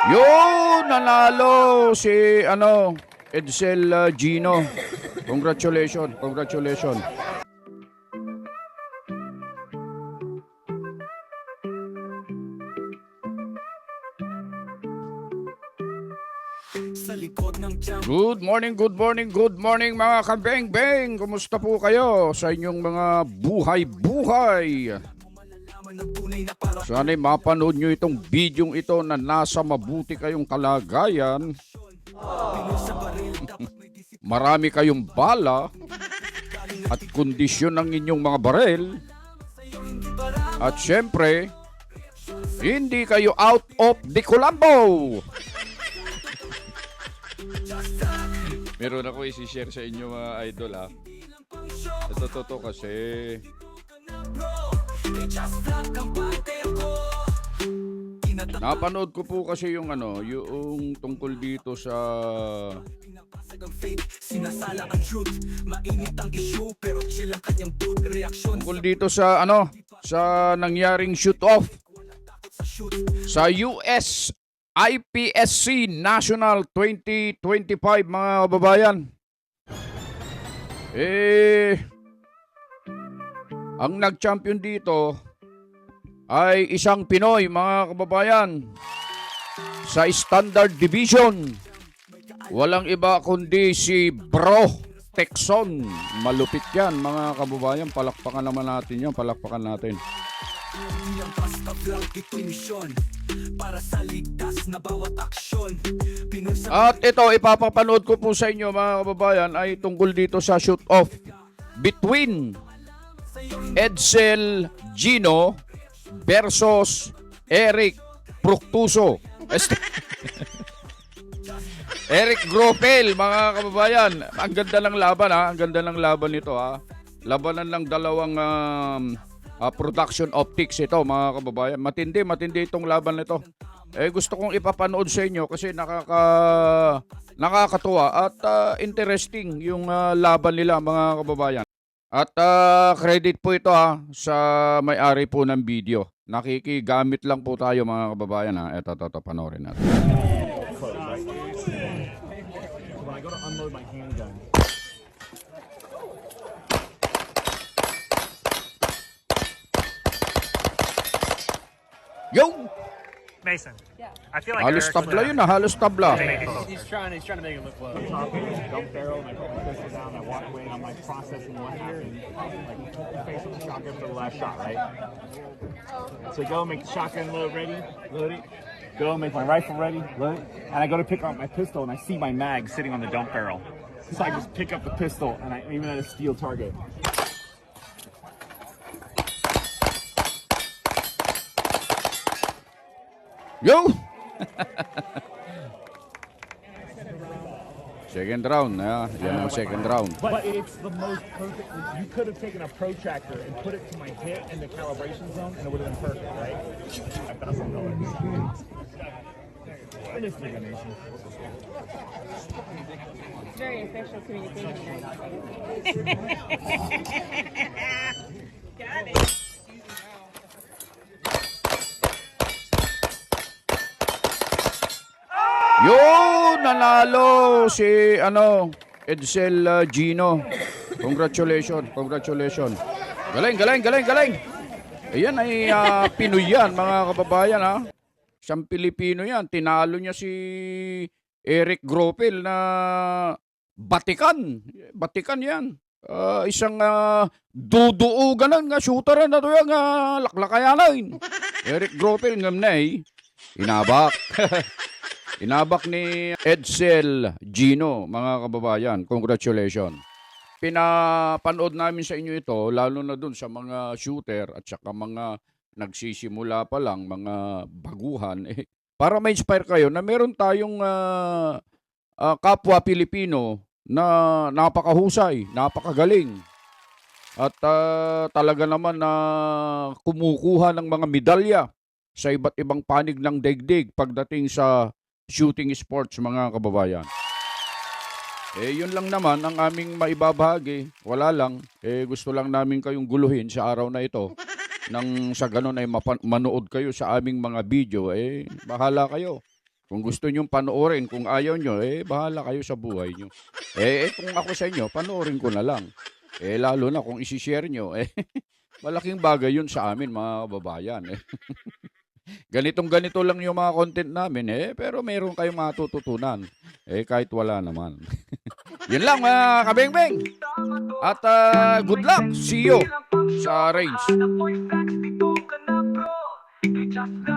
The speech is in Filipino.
Yun, nanalo si Edsel Gino. Congratulations, congratulations. Good morning, good morning, good morning mga kabeng-beng. Kumusta po kayo sa inyong mga buhay-buhay? Sana'y mapanood nyo itong bidyong ito na nasa mabuti kayong kalagayan. Marami kayong bala at kondisyon ng inyong mga barel. At syempre, hindi kayo out of the Colombo. Meron ako isi-share sa inyo mga idol ha. Ito totoo kasi. Napanood ko po kasi yung yung tungkol dito sa sa nangyaring shoot off sa US IPSC National 2025 mga kababayan. Ang nag-champion dito ay isang Pinoy mga kababayan sa Standard Division. Walang iba kundi si Bro Texon. Malupit yan mga kababayan. Palakpakan naman natin yan. Palakpakan natin. At ito ipapapanood ko po sa inyo mga kababayan ay tungkol dito sa shoot off between Edsel Gino versus Eric Fructuoso. Eric Gropel mga kababayan. Ang ganda ng laban ha. Ang ganda ng laban nito ha. Labanan ng dalawang production optics ito mga kababayan. Matindi itong laban nito. Gusto kong ipapanood sa inyo kasi nakakatuwa at interesting yung laban nila mga kababayan. At credit po ito sa may-ari po ng video. Nakikigamit lang po tayo mga kababayan ha. Ito panoorin natin. When I go to unload my handgun. Yo! Mason. Yeah. I feel like Halos tabla yun halos tabla. He's trying to make it look low. Dump barrel, and I put my pistol down, I walk away, and I'm like processing what happened. Like, face on the shotgun for the last shot, right? So go make the shotgun load ready, load it. Go make my rifle ready, load it. And I go to pick up my pistol, and I see my mag sitting on the dump barrel. So I just pick up the pistol, and I aim it at a steel target. Yo! Second round, yan ang second round. But it's the most perfect. You could have taken a protractor and put it to my hip in the calibration zone, and it would have been perfect, right? $1,000. It's very official communication. Got it. Yun, nanalo si Edsel Gino. Congratulations, congratulations. Galing. Ayan ay Pinoy yan mga kababayan ha. Siyang Pilipino yan. Tinalo niya si Eric Gropel na Batikan yan. Isang duduuganan nga shooter na ito yung laklakayanan. Eric Gropel ngam na inabak. Inabak ni Edsel Gino, mga kababayan. Congratulations. Pinapanood namin sa inyo ito, lalo na dun sa mga shooter at saka mga nagsisimula pa lang, mga baguhan. Para ma-inspire kayo na meron tayong kapwa Pilipino na napakahusay, napakagaling. At talaga naman na kumukuha ng mga medalya sa iba't ibang panig ng daigdig pagdating sa shooting sports mga kababayan. Yun lang naman ang aming maibabahagi. Wala lang. Gusto lang namin kayong guluhin sa araw na ito. Nang sa ganun ay manood kayo sa aming mga video, bahala kayo. Kung gusto nyong panoorin, kung ayaw nyo, bahala kayo sa buhay nyo. Kung ako sa inyo, panoorin ko na lang. Lalo na kung isi-share nyo, malaking bagay yun sa amin, mga kababayan. Ganitong-ganito lang yung mga content namin, pero meron kayong matututunan. Kahit wala naman. Yun lang, mga kabeng-beng. At good luck. See you sa range. Just